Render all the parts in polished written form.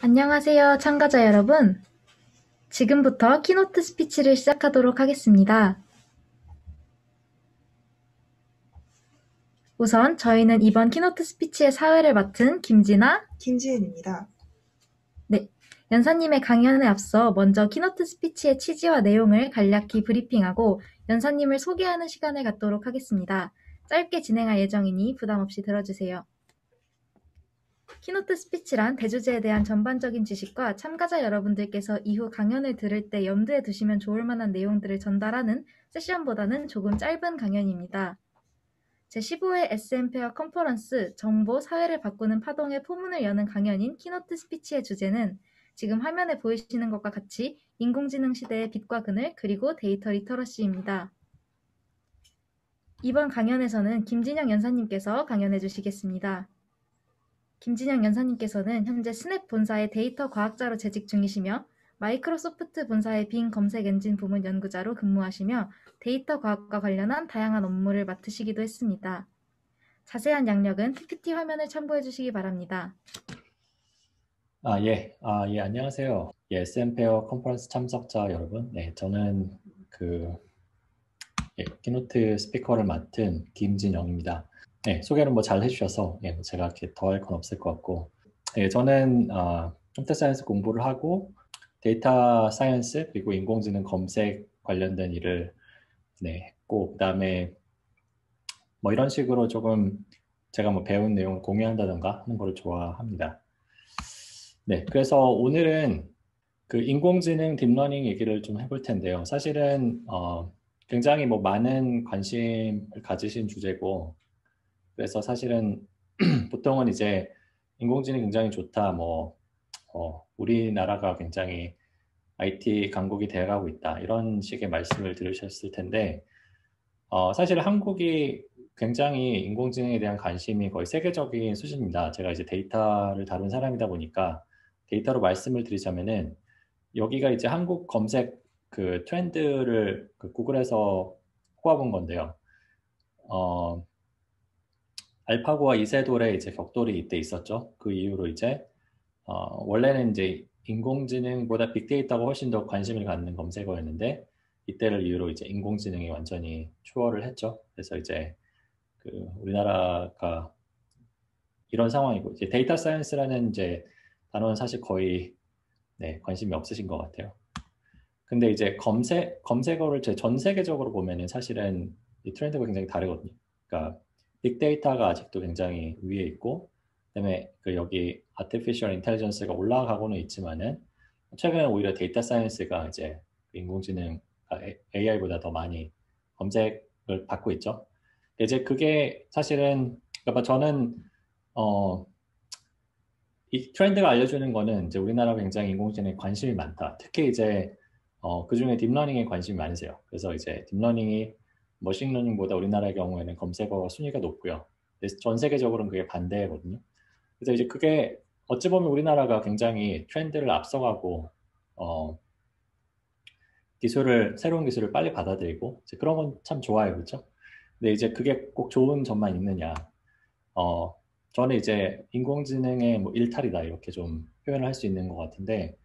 안녕하세요, 참가자 여러분. 지금부터 키노트 스피치를 시작하도록 하겠습니다. 우선 저희는 이번 키노트 스피치의 사회를 맡은 김진아, 김지은입니다. 네, 연사님의 강연에 앞서 먼저 키노트 스피치의 취지와 내용을 간략히 브리핑하고 연사님을 소개하는 시간을 갖도록 하겠습니다. 짧게 진행할 예정이니 부담 없이 들어주세요. 키노트 스피치란 대주제에 대한 전반적인 지식과 참가자 여러분들께서 이후 강연을 들을 때 염두에 두시면 좋을 만한 내용들을 전달하는 세션보다는 조금 짧은 강연입니다. 제15회 SM페어 컨퍼런스 정보, 사회를 바꾸는 파동의 포문을 여는 강연인 키노트 스피치의 주제는 지금 화면에 보이시는 것과 같이 인공지능 시대의 빛과 그늘 그리고 데이터 리터러시입니다. 이번 강연에서는 김진영 연사님께서 강연해 주시겠습니다. 김진영 연사님께서는 현재 스냅 본사의 데이터 과학자로 재직 중이시며 마이크로소프트 본사의 빙 검색 엔진 부문 연구자로 근무하시며 데이터 과학과 관련한 다양한 업무를 맡으시기도 했습니다. 자세한 양력은 PPT 화면을 참고해 주시기 바랍니다. 안녕하세요. SM페어 컨퍼런스 참석자 여러분. 저는 키노트 스피커를 맡은 김진영입니다. 소개를 잘 해주셔서 제가 이렇게 더할 건 없을 것 같고, 저는 컴퓨터 사이언스 공부를 하고 데이터 사이언스 그리고 인공지능 검색 관련된 일을 했고, 그다음에 이런 식으로 조금 제가 배운 내용을 공유한다던가 하는 걸 좋아합니다. 그래서 오늘은 그 인공지능 딥러닝 얘기를 좀 해볼 텐데요. 사실은 굉장히 많은 관심을 가지신 주제고, 그래서 사실은 보통은 이제 인공지능이 굉장히 좋다, 우리나라가 굉장히 IT 강국이 되어가고 있다, 이런 식의 말씀을 들으셨을 텐데, 사실 한국이 굉장히 인공지능에 대한 관심이 거의 세계적인 수준입니다. 제가 이제 데이터를 다룬 사람이다 보니까 데이터로 말씀을 드리자면은, 여기가 이제 한국 검색 그 트렌드를 구글에서 뽑아본 건데요. 알파고와 이세돌의 이제 격돌이 이때 있었죠. 그 이후로 이제 원래는 이제 인공지능보다 빅데이터가 훨씬 더 관심을 갖는 검색어였는데, 이때를 이유로 이제 인공지능이 완전히 추월을 했죠. 그래서 이제 우리나라가 이런 상황이고, 이제 데이터 사이언스라는 이제 단어는 사실 거의 관심이 없으신 것 같아요. 근데 이제 검색어를 전 세계적으로 보면은 사실은 이 트렌드가 굉장히 다르거든요. 그러니까 빅데이터가 아직도 굉장히 위에 있고, 그다음에 여기 아티피셜 인텔리전스가 올라가고는 있지만은, 최근에 오히려 데이터 사이언스가 이제 인공지능, AI보다 더 많이 검색을 받고 있죠. 이제 그게 사실은, 그러니까 저는 이 트렌드가 알려주는 거는 이제 우리나라가 굉장히 인공지능에 관심이 많다. 특히 이제 그 중에 딥러닝에 관심이 많으세요. 그래서 이제 딥러닝이 머신러닝보다 우리나라의 경우에는 검색어 순위가 높고요. 그래서 전 세계적으로는 그게 반대거든요. 그래서 이제 그게 어찌 보면 우리나라가 굉장히 트렌드를 앞서가고 새로운 기술을 빨리 받아들이고 이제 그런 건 참 좋아요, 그렇죠? 근데 이제 그게 꼭 좋은 점만 있느냐? 어, 저는 이제 인공지능의 일탈이다, 이렇게 좀 표현을 할 수 있는 것 같은데,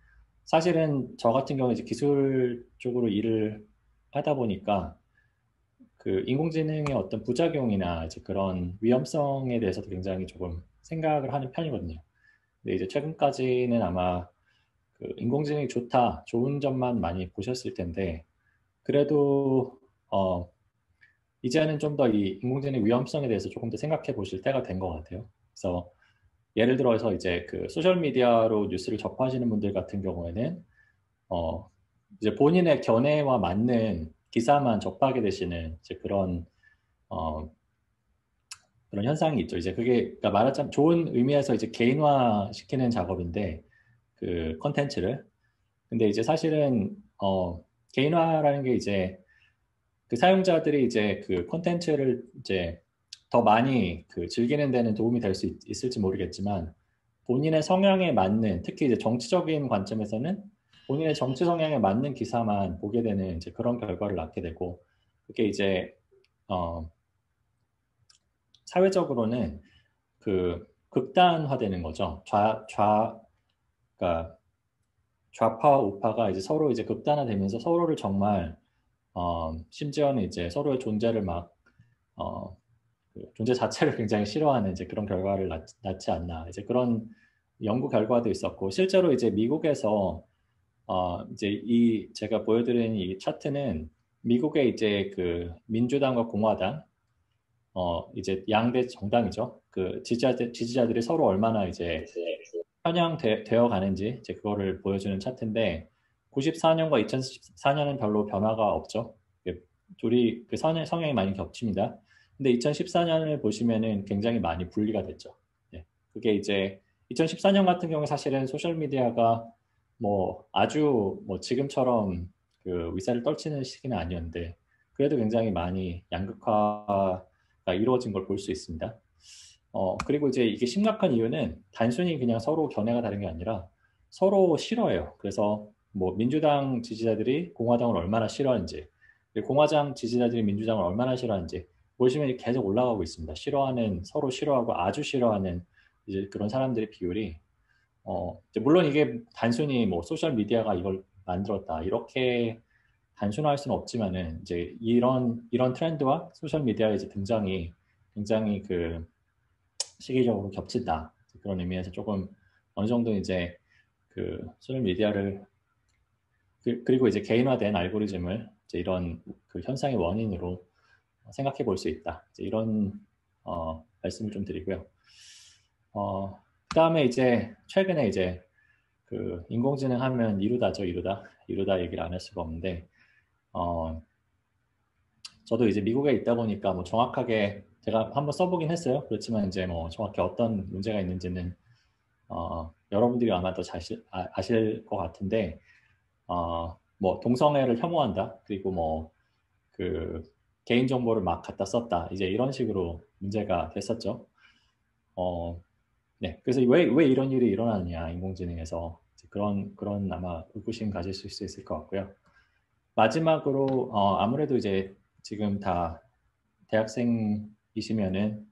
사실은 저 같은 경우는 이제 기술 쪽으로 일을 하다 보니까 그 인공지능의 어떤 부작용이나 이제 그런 위험성에 대해서도 굉장히 조금 생각을 하는 편이거든요. 근데 이제 최근까지는 아마 그 인공지능이 좋은 점만 많이 보셨을 텐데, 그래도 이제는 좀 더 이 인공지능 위험성에 대해서 조금 더 생각해 보실 때가 된 것 같아요. 그래서 예를 들어서 이제 그 소셜 미디어로 뉴스를 접하시는 분들 같은 경우에는 이제 본인의 견해와 맞는 기사만 접하게 되시는 이제 어, 그런 현상이 있죠. 이제 그게 그러니까 말하자면 좋은 의미에서 이제 개인화 시키는 작업인데, 그 컨텐츠를. 근데 이제 사실은 개인화라는 게 이제 그 사용자들이 이제 그 콘텐츠를 이제 더 많이 즐기는 데는 도움이 될 수 있을지 모르겠지만, 본인의 성향에 맞는, 특히 이제 정치적인 관점에서는 본인의 정치 성향에 맞는 기사만 보게 되는 이제 그런 결과를 낳게 되고, 그게 이제 어, 사회적으로는 극단화되는 거죠. 그러니까 좌파와 우파가 이제 서로 이제 극단화되면서 서로를 정말 심지어는 이제 서로의 존재를 막 그 존재 자체를 굉장히 싫어하는 이제 그런 결과를 낳지 않나 이제 그런 연구 결과도 있었고 실제로 이제 미국에서 이제 이 제가 보여드린 이 차트는 미국의 이제 그 민주당과 공화당 이제 양대 정당이죠. 그 지지자들이 서로 얼마나 이제 편향되어 가는지 이제 그거를 보여주는 차트인데 94년과 2014년은 별로 변화가 없죠. 둘이 그 성향이 많이 겹칩니다. 근데 2014년을 보시면은 굉장히 많이 분리가 됐죠. 예. 그게 이제 2014년 같은 경우에 사실은 소셜 미디어가 뭐 아주 뭐 지금처럼 그 위세를 떨치는 시기는 아니었는데 그래도 굉장히 많이 양극화가 이루어진 걸 볼 수 있습니다. 그리고 이제 이게 심각한 이유는 단순히 그냥 서로 견해가 다른 게 아니라 서로 싫어해요. 그래서 뭐 민주당 지지자들이 공화당을 얼마나 싫어하는지, 공화당 지지자들이 민주당을 얼마나 싫어하는지 보시면 계속 올라가고 있습니다. 싫어하는, 서로 싫어하고 아주 싫어하는 이제 그런 사람들의 비율이 이제 물론 이게 단순히 뭐 소셜 미디어가 이걸 만들었다 이렇게 단순화할 수는 없지만은 이제 이런 트렌드와 소셜 미디어의 이제 등장이 굉장히 그 시기적으로 겹친다. 그런 의미에서 조금 어느 정도 이제 그 소셜 미디어를 그리고 이제 개인화된 알고리즘을 이제 이런 그 현상의 원인으로 생각해 볼 수 있다. 이제 이런 말씀을 좀 드리고요. 그다음에 이제 최근에 이제 그 인공지능 하면 이루다죠, 이루다 얘기를 안 할 수가 없는데 저도 이제 미국에 있다 보니까 뭐 정확하게 제가 한번 써보긴 했어요. 그렇지만 이제 뭐 정확히 어떤 문제가 있는지는 여러분들이 아마 더 아실 것 같은데 뭐 동성애를 혐오한다. 그리고 뭐 그 개인정보를 막 갖다 썼다. 이제 이런 식으로 문제가 됐었죠. 네. 그래서 왜 이런 일이 일어나느냐, 인공지능에서. 그런 아마 의구심 가질 수 있을 것 같고요. 마지막으로, 아무래도 이제 지금 다 대학생이시면은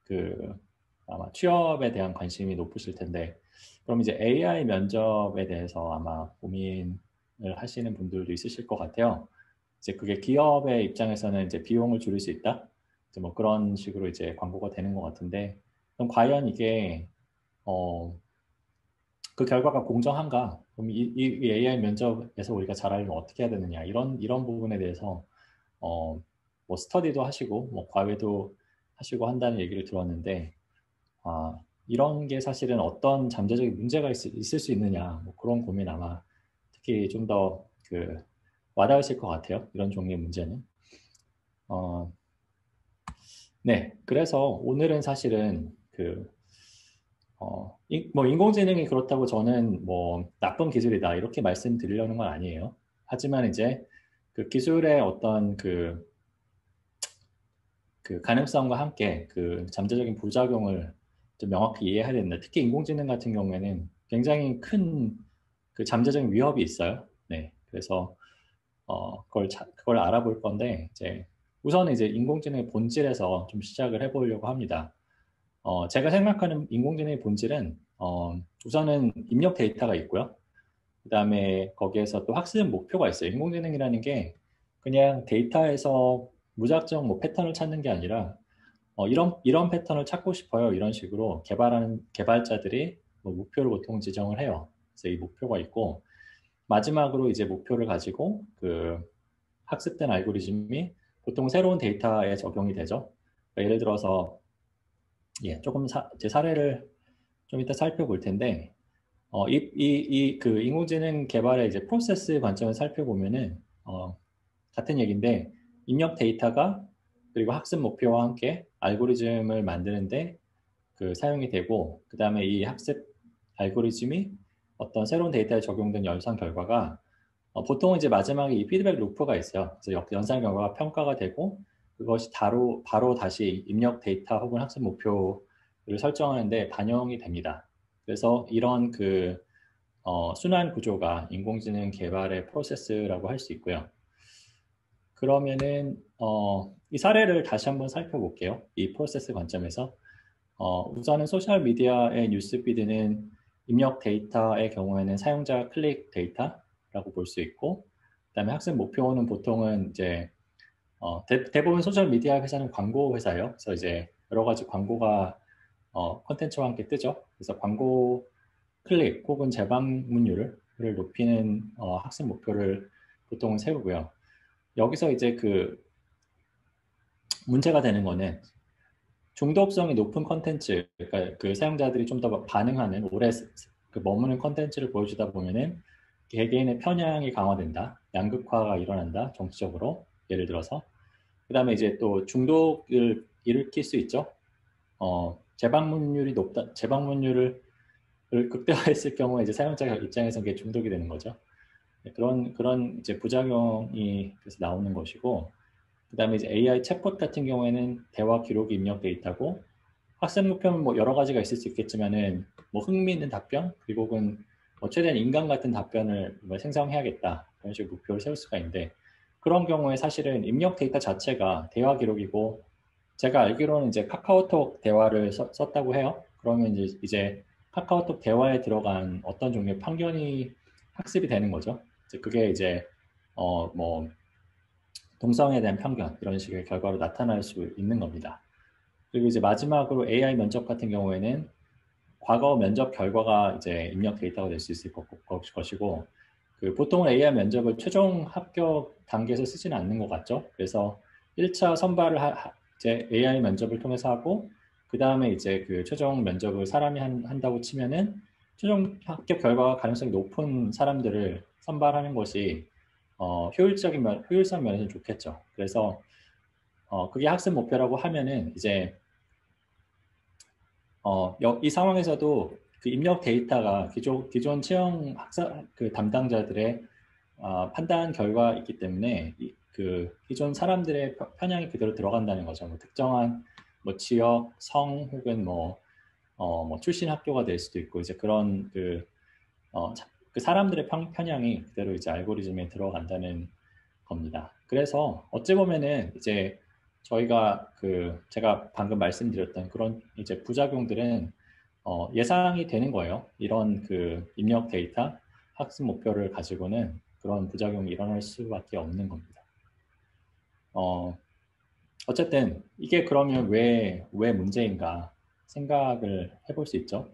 그 아마 취업에 대한 관심이 높으실 텐데, 그럼 이제 AI 면접에 대해서 아마 고민을 하시는 분들도 있으실 것 같아요. 이제 그게 기업의 입장에서는 이제 비용을 줄일 수 있다. 이제 뭐 그런 식으로 이제 광고가 되는 것 같은데, 그럼 과연 이게 그 결과가 공정한가? 그럼 이 AI 면접에서 우리가 잘하려면 어떻게 해야 되느냐? 이런 부분에 대해서 뭐 스터디도 하시고 뭐 과외도 하시고 한다는 얘기를 들었는데 이런 게 사실은 어떤 잠재적인 문제가 있을 수 있느냐? 뭐 그런 고민 아마 특히 좀 더 그 와닿으실 것 같아요. 이런 종류의 문제는. 어, 네, 그래서 오늘은 사실은 그 뭐 인공지능이 그렇다고 저는 뭐 나쁜 기술이다 이렇게 말씀드리려는 건 아니에요. 하지만 이제 그 기술의 어떤 그 가능성과 함께 그 잠재적인 부작용을 좀 명확히 이해해야 된다. 특히 인공지능 같은 경우에는 굉장히 큰 그 잠재적인 위협이 있어요. 네, 그래서 그걸 알아볼 건데 이제 우선 이제 인공지능의 본질에서 좀 시작을 해보려고 합니다. 제가 생각하는 인공지능의 본질은 우선은 입력 데이터가 있고요. 그 다음에 거기에서 또 학습 목표가 있어요. 인공지능이라는 게 그냥 데이터에서 무작정 뭐 패턴을 찾는 게 아니라 이런 패턴을 찾고 싶어요. 이런 식으로 개발하는 개발자들이 뭐 목표를 보통 지정을 해요. 그래서 이 목표가 있고 마지막으로 이제 목표를 가지고 그 학습된 알고리즘이 보통 새로운 데이터에 적용이 되죠. 그러니까 예를 들어서 조금 제 사례를 좀 이따 살펴볼 텐데, 그 인공지능 개발의 이제 프로세스 관점을 살펴보면은, 같은 얘기인데, 입력 데이터가 그리고 학습 목표와 함께 알고리즘을 만드는데 그 사용이 되고, 그 다음에 이 학습 알고리즘이 어떤 새로운 데이터에 적용된 연산 결과가 보통은 이제 마지막에 이 피드백 루프가 있어요. 그래서 연산 결과가 평가가 되고, 그것이 바로 다시 입력 데이터 혹은 학습 목표를 설정하는데 반영이 됩니다. 그래서 이런 그 순환 구조가 인공지능 개발의 프로세스라고 할 수 있고요. 그러면은 이 사례를 다시 한번 살펴볼게요. 이 프로세스 관점에서 우선은 소셜 미디어의 뉴스 피드는 입력 데이터의 경우에는 사용자 클릭 데이터라고 볼 수 있고, 그다음에 학습 목표는 보통은 이제 대부분 소셜 미디어 회사는 광고 회사예요. 그래서 이제 여러 가지 광고가 콘텐츠와 함께 뜨죠. 그래서 광고 클릭 혹은 재방문율을 높이는 학습 목표를 보통은 세우고요. 여기서 이제 그 문제가 되는 거는 중독성이 높은 콘텐츠, 그러니까 그 사용자들이 좀 더 반응하는 오래 그 머무는 콘텐츠를 보여주다 보면은 개개인의 편향이 강화된다, 양극화가 일어난다, 정치적으로 예를 들어서. 그다음에 이제 또 중독을 일으킬 수 있죠. 재방문율이 높다, 재방문율을 극대화했을 경우에 이제 사용자 입장에서 그게 중독이 되는 거죠. 그런 이제 부작용이 그래서 나오는 것이고, 그다음에 이제 AI 챗봇 같은 경우에는 대화 기록 입력 데이터고, 학습 목표는 뭐 여러 가지가 있을 수 있겠지만은 뭐 흥미있는 답변, 그리고 혹은 뭐 최대한 인간 같은 답변을 뭐 생성해야겠다, 그런 식으로 목표를 세울 수가 있는데, 그런 경우에 사실은 입력 데이터 자체가 대화 기록이고, 제가 알기로는 이제 카카오톡 대화를 썼다고 해요. 그러면 이제 카카오톡 대화에 들어간 어떤 종류의 편견이 학습이 되는 거죠. 그게 이제 뭐 동성애에 대한 편견, 이런 식의 결과로 나타날 수 있는 겁니다. 그리고 이제 마지막으로 AI 면접 같은 경우에는 과거 면접 결과가 이제 입력 데이터가 될 수 있을 것이고, 그 보통은 AI 면접을 최종 합격 단계에서 쓰지는 않는 것 같죠. 그래서 1차 선발을 이제 AI 면접을 통해서 하고, 그 다음에 이제 그 최종 면접을 사람이 한다고 치면은 최종 합격 결과가 가능성이 높은 사람들을 선발하는 것이 효율성 면에서는 좋겠죠. 그래서 그게 학습 목표라고 하면은 이제 이 상황에서도 그 입력 데이터가 기존 채용 학사 그 담당자들의 판단 결과이기 때문에 그 기존 사람들의 편향이 그대로 들어간다는 거죠. 뭐 특정한 뭐 지역, 성 혹은 뭐 출신 학교가 될 수도 있고, 이제 그런 그 사람들의 편향이 그대로 이제 알고리즘에 들어간다는 겁니다. 그래서 어찌 보면은 이제 저희가 제가 방금 말씀드렸던 그런 이제 부작용들은 예상이 되는 거예요. 이런 그 입력 데이터, 학습 목표를 가지고는 그런 부작용이 일어날 수밖에 없는 겁니다. 어쨌든 이게 그러면 왜 문제인가 생각을 해볼 수 있죠.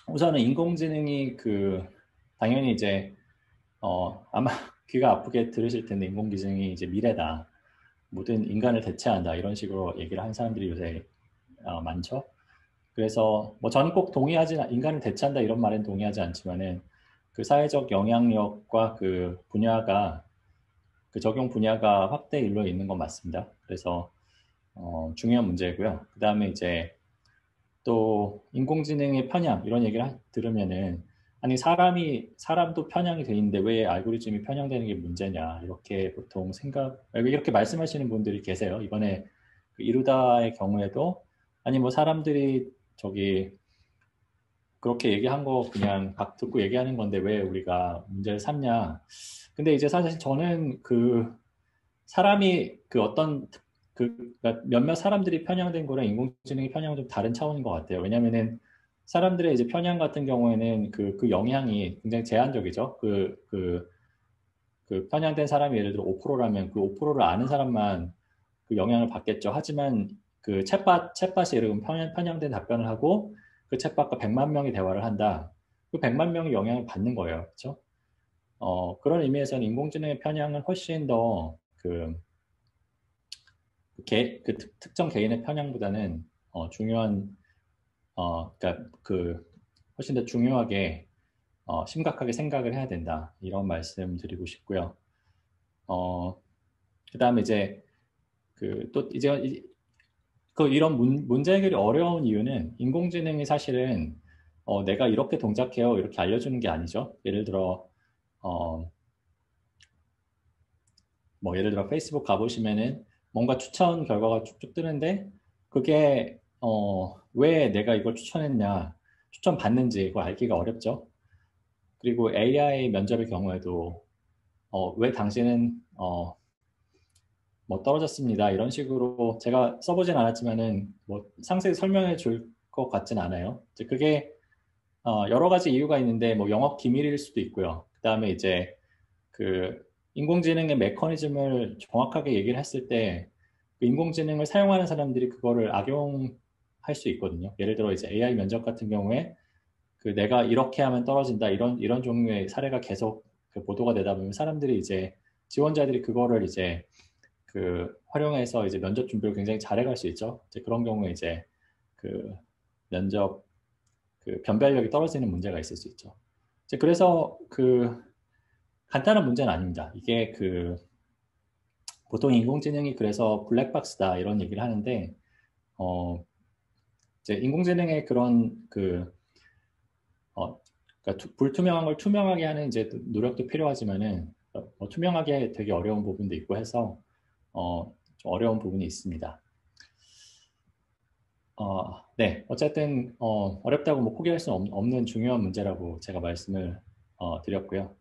우선은 인공지능이 당연히 이제 아마 귀가 아프게 들으실 텐데, 인공지능이 이제 미래다, 모든 인간을 대체한다, 이런 식으로 얘기를 하는 사람들이 요새 많죠. 그래서 뭐 저는 꼭 인간을 대체한다 이런 말엔 동의하지 않지만은 그 사회적 영향력과 그 분야가, 그 적용 분야가 확대 일로 있는 건 맞습니다. 그래서 중요한 문제고요. 그 다음에 이제 또 인공지능의 편향, 이런 얘기를 들으면은 아니 사람도 편향이 돼 있는데 왜 알고리즘이 편향되는 게 문제냐, 이렇게 보통 이렇게 말씀하시는 분들이 계세요. 이번에 그 이루다의 경우에도 아니 뭐 사람들이 그렇게 얘기한 거 그냥 각 듣고 얘기하는 건데 왜 우리가 문제를 삼냐. 근데 이제 사실 저는 사람이 그러니까 몇몇 사람들이 편향된 거랑 인공지능이 편향은 좀 다른 차원인 것 같아요. 왜냐면은 사람들의 이제 편향 같은 경우에는 그 영향이 굉장히 제한적이죠. 그 편향된 사람이 예를 들어 5%라면 그 5%를 아는 사람만 그 영향을 받겠죠. 하지만 그 챗팟이 예를 들면 편향된 답변을 하고 그 챗팟과 100만 명이 대화를 한다. 그 100만 명이 영향을 받는 거예요. 그렇죠? 그런 의미에서는 인공지능의 편향은 훨씬 더 특정 개인의 편향보다는 중요한 그러니까 훨씬 더 중요하게 심각하게 생각을 해야 된다, 이런 말씀 드리고 싶고요. 그다음에 이제 또 이제 이런 문제 해결이 어려운 이유는 인공지능이 사실은 내가 이렇게 동작해요, 이렇게 알려주는 게 아니죠. 예를 들어 페이스북 가보시면은 뭔가 추천 결과가 쭉쭉 뜨는데 그게 왜 내가 이걸 추천했냐, 추천 받는지 그걸 알기가 어렵죠. 그리고 AI 면접의 경우에도 왜 당신은 뭐 떨어졌습니다, 이런 식으로 제가 써보진 않았지만은 뭐 상세히 설명해 줄 것 같진 않아요. 이제 그게 여러 가지 이유가 있는데 뭐 영업 기밀일 수도 있고요. 그다음에 이제 그 인공지능의 메커니즘을 정확하게 얘기를 했을 때 그 인공지능을 사용하는 사람들이 그거를 악용할 수 있거든요. 예를 들어 이제 AI 면접 같은 경우에 그 내가 이렇게 하면 떨어진다 이런 종류의 사례가 계속 그 보도가 되다 보면 사람들이 이제 지원자들이 그거를 이제 그 활용해서 이제 면접 준비를 굉장히 잘해갈 수 있죠. 이제 그런 경우에 이제 그 면접 그 변별력이 떨어지는 문제가 있을 수 있죠. 이제 그래서 그 간단한 문제는 아닙니다. 이게 그 보통 인공지능이 그래서 블랙박스다 이런 얘기를 하는데 어 이제 인공지능의 그런 그 그러니까 불투명한 걸 투명하게 하는 이제 노력도 필요하지만은 투명하게 되게 어려운 부분도 있고 해서 좀 어려운 부분이 있습니다. 네, 어쨌든 어렵다고 뭐 포기할 수 없는 중요한 문제라고 제가 말씀을 드렸고요.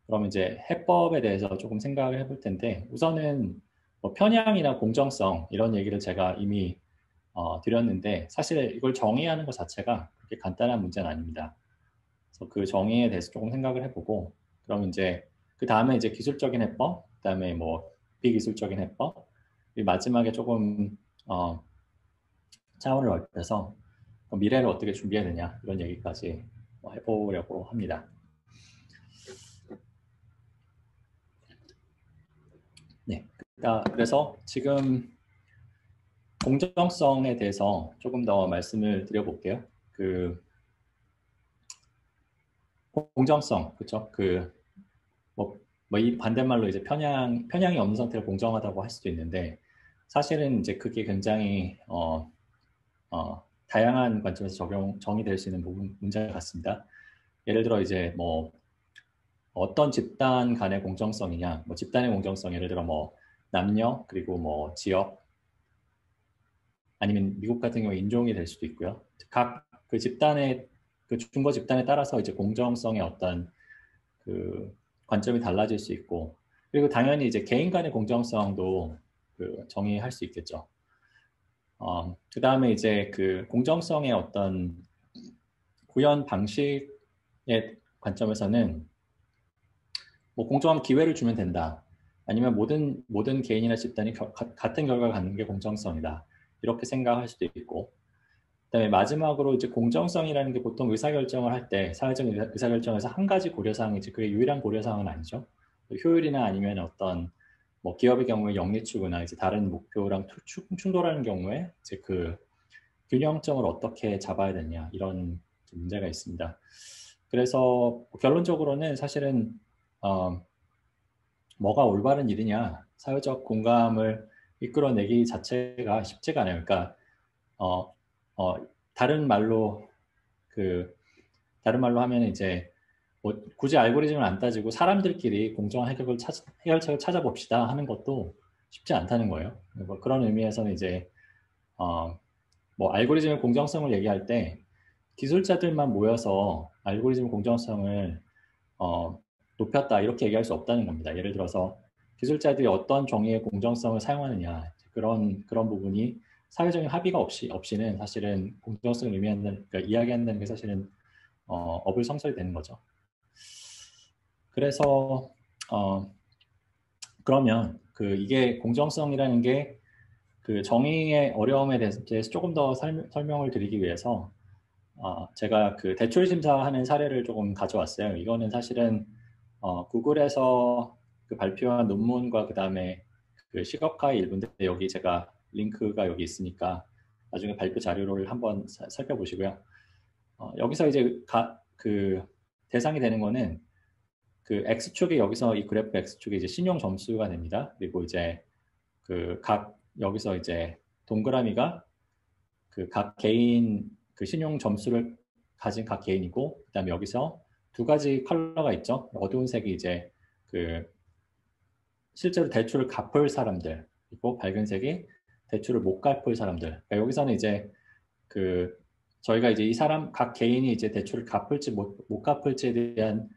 그럼 이제 해법에 대해서 조금 생각을 해볼 텐데 우선은 뭐 편향이나 공정성 이런 얘기를 제가 이미 드렸는데 사실 이걸 정의하는 것 자체가 그렇게 간단한 문제는 아닙니다. 그래서 그 정의에 대해서 조금 생각을 해보고 그럼 이제 그 다음에 이제 기술적인 해법, 그 다음에 뭐 비기술적인 해법, 그리고 마지막에 조금 차원을 넓혀서 미래를 어떻게 준비해야 되냐 이런 얘기까지 해보려고 합니다. 네, 그래서 지금 공정성에 대해서 조금 더 말씀을 드려볼게요. 그 공정성, 그렇죠? 이 반대말로 이제 편향이 없는 상태를 공정하다고 할 수도 있는데 사실은 이제 그게 굉장히 다양한 관점에서 정의될 수 있는 문제 같습니다. 예를 들어 이제 뭐 어떤 집단 간의 공정성이냐, 뭐 집단의 공정성, 예를 들어 뭐 남녀 그리고 뭐 지역 아니면 미국 같은 경우 인종이 될 수도 있고요. 각 그 집단의 그 중거 집단에 따라서 이제 공정성의 어떤 그 관점이 달라질 수 있고 그리고 당연히 이제 개인 간의 공정성도 그 정의할 수 있겠죠. 그 다음에 이제 그 공정성의 어떤 구현 방식의 관점에서는 뭐 공정한 기회를 주면 된다. 아니면 모든 개인이나 집단이 같은 결과를 갖는 게 공정성이다. 이렇게 생각할 수도 있고 그다음에 마지막으로 이제 공정성이라는 게 보통 의사결정을 할 때 사회적 의사결정에서 한 가지 고려사항이지 그게 유일한 고려사항은 아니죠. 효율이나 아니면 어떤 뭐 기업의 경우에 영리 추구나 이제 다른 목표랑 충돌하는 경우에 이제 그 균형점을 어떻게 잡아야 되냐 이런 문제가 있습니다. 그래서 결론적으로는 사실은 뭐가 올바른 일이냐 사회적 공감을 이끌어내기 자체가 쉽지가 않아요. 그러니까 어, 어, 다른 말로 다른 말로 하면 이제 뭐 굳이 알고리즘을 안 따지고 사람들끼리 공정한 해결책을 찾아봅시다 하는 것도 쉽지 않다는 거예요. 뭐 그런 의미에서는 이제 뭐 알고리즘의 공정성을 얘기할 때 기술자들만 모여서 알고리즘 공정성을 어, 높였다 이렇게 얘기할 수 없다는 겁니다. 예를 들어서 기술자들이 어떤 정의의 공정성을 사용하느냐 그런 부분이 사회적인 합의가 없이는 사실은 공정성을 그러니까 이야기한다는 게 사실은 어불성설이 되는 거죠. 그래서 그러면 이게 공정성이라는 게 그 정의의 어려움에 대해서 조금 더 설명을 드리기 위해서 제가 그 대출 심사하는 사례를 조금 가져왔어요. 이거는 사실은 구글에서 그 발표한 논문과 그 다음에 그 시각화의 일부인데 여기 제가 링크가 여기 있으니까 나중에 발표 자료를 한번 살펴보시고요. 여기서 이제 그 대상이 되는 거는 그 X축이 여기서 이 그래프 X축이 이제 신용 점수가 됩니다. 그리고 이제 여기서 이제 동그라미가 그 각 개인 그 신용 점수를 가진 각 개인이고 그다음에 여기서 두 가지 컬러가 있죠. 어두운 색이 이제 그 실제로 대출을 갚을 사람들 그리고 밝은 색이 대출을 못 갚을 사람들. 그러니까 여기서는 이제 그 저희가 이제 이 사람 각 개인이 이제 대출을 갚을지 못 갚을지에 대한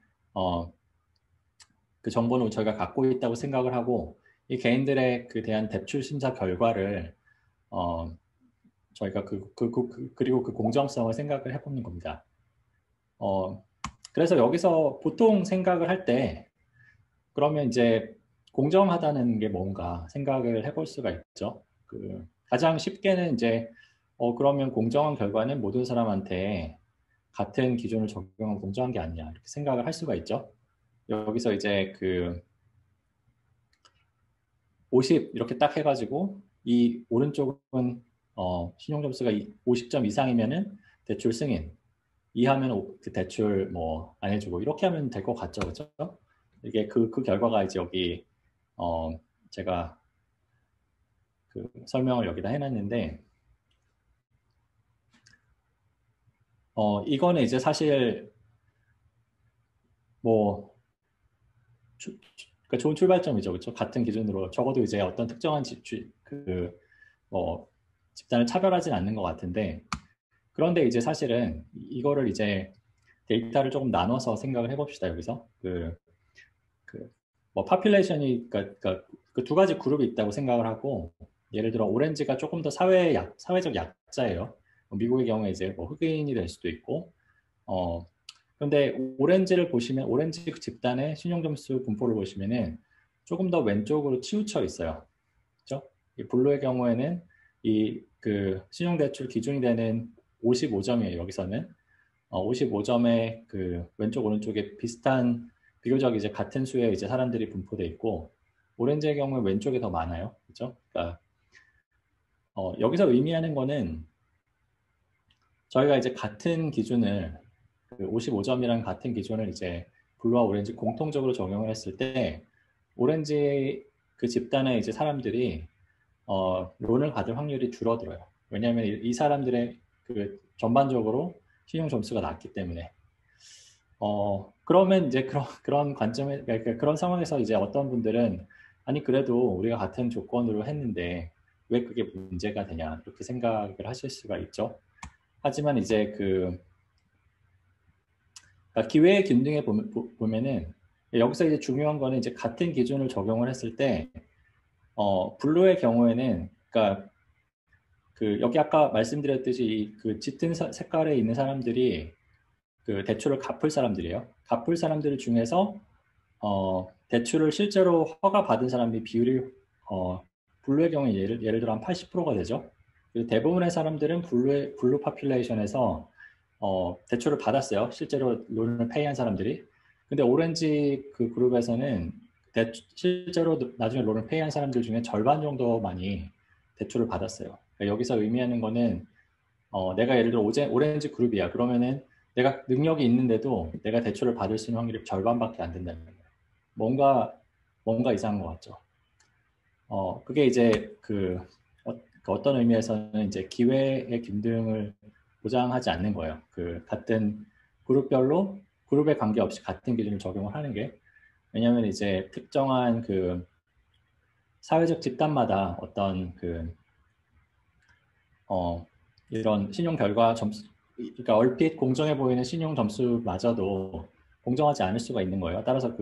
그 정보는 저희가 갖고 있다고 생각을 하고 이 개인들의 그 대한 대출 심사 결과를 저희가 그리고 그 공정성을 생각을 해보는 겁니다. 그래서 여기서 보통 생각을 할 때 그러면 이제 공정하다는 게 뭔가 생각을 해볼 수가 있죠. 가장 쉽게는 이제 그러면 공정한 결과는 모든 사람한테 같은 기준을 적용하면 공정한 게 아니냐 이렇게 생각을 할 수가 있죠. 여기서 이제 50 이렇게 딱 해가지고 이 오른쪽은 신용 점수가 50점 이상이면은 대출 승인, 이하면 그 대출 뭐 안 해주고 이렇게 하면 될 것 같죠, 그렇죠? 이게 그 결과가 이제 여기 제가 설명을 여기다 해놨는데 이거는 이제 사실 뭐 그러니까 좋은 출발점이죠, 그렇죠? 같은 기준으로 적어도 이제 어떤 특정한 집단을 차별하진 않는 것 같은데 그런데 이제 사실은 이거를 이제 데이터를 조금 나눠서 생각을 해봅시다. 여기서 뭐 파퓰레이션이 그러니까 그 두 가지 그룹이 있다고 생각을 하고 예를 들어 오렌지가 조금 더 사회적 약자예요. 미국의 경우에 이제 뭐 흑인이 될 수도 있고 그런데 오렌지를 보시면 오렌지 그 집단의 신용점수 분포를 보시면은 조금 더 왼쪽으로 치우쳐 있어요. 그렇죠? 이 블루의 경우에는 이 신용대출 기준이 되는 55점이에요. 여기서는 55점의 왼쪽 오른쪽에 비슷한 비교적 이제 같은 수의 이제 사람들이 분포돼 있고 오렌지의 경우에 왼쪽에 더 많아요. 그렇죠? 그러니까 여기서 의미하는 거는 저희가 이제 같은 기준을 55점이랑 같은 기준을 이제 블루와 오렌지 공통적으로 적용을 했을 때 오렌지 그 집단의 이제 사람들이 론을 받을 확률이 줄어들어요. 왜냐하면 이 사람들의 전반적으로 신용 점수가 낮기 때문에 그러면 이제 그런 관점에 그러니까 그런 상황에서 이제 어떤 분들은 아니 그래도 우리가 같은 조건으로 했는데 왜 그게 문제가 되냐 이렇게 생각을 하실 수가 있죠. 하지만 이제 그러니까 기회 균등에 보면은 여기서 이제 중요한 거는 이제 같은 기준을 적용을 했을 때 블루의 경우에는 그러니까 여기 아까 말씀드렸듯이 짙은 색깔에 있는 사람들이 대출을 갚을 사람들이에요. 갚을 사람들 중에서 대출을 실제로 허가 받은 사람의 비율이 블루의 경우에 예를 들어 한 80%가 되죠. 대부분의 사람들은 블루 파퓰레이션에서 대출을 받았어요. 실제로 론을 페이한 사람들이. 근데 오렌지 그룹에서는 실제로 나중에 론을 페이한 사람들 중에 절반 정도만이 대출을 받았어요. 그러니까 여기서 의미하는 거는 내가 예를 들어 오렌지 그룹이야. 그러면은 내가 능력이 있는데도 내가 대출을 받을 수 있는 확률이 절반밖에 안 된다는 거예요. 뭔가 이상한 것 같죠. 그게 이제 어떤 의미에서는 이제 기회의 균등을 보장하지 않는 거예요. 같은 그룹별로 그룹에 관계없이 같은 기준을 적용을 하는 게 왜냐하면 이제 특정한 사회적 집단마다 어떤 이런 신용 결과 점수 그러니까 얼핏 공정해 보이는 신용 점수마저도 공정하지 않을 수가 있는 거예요. 따라서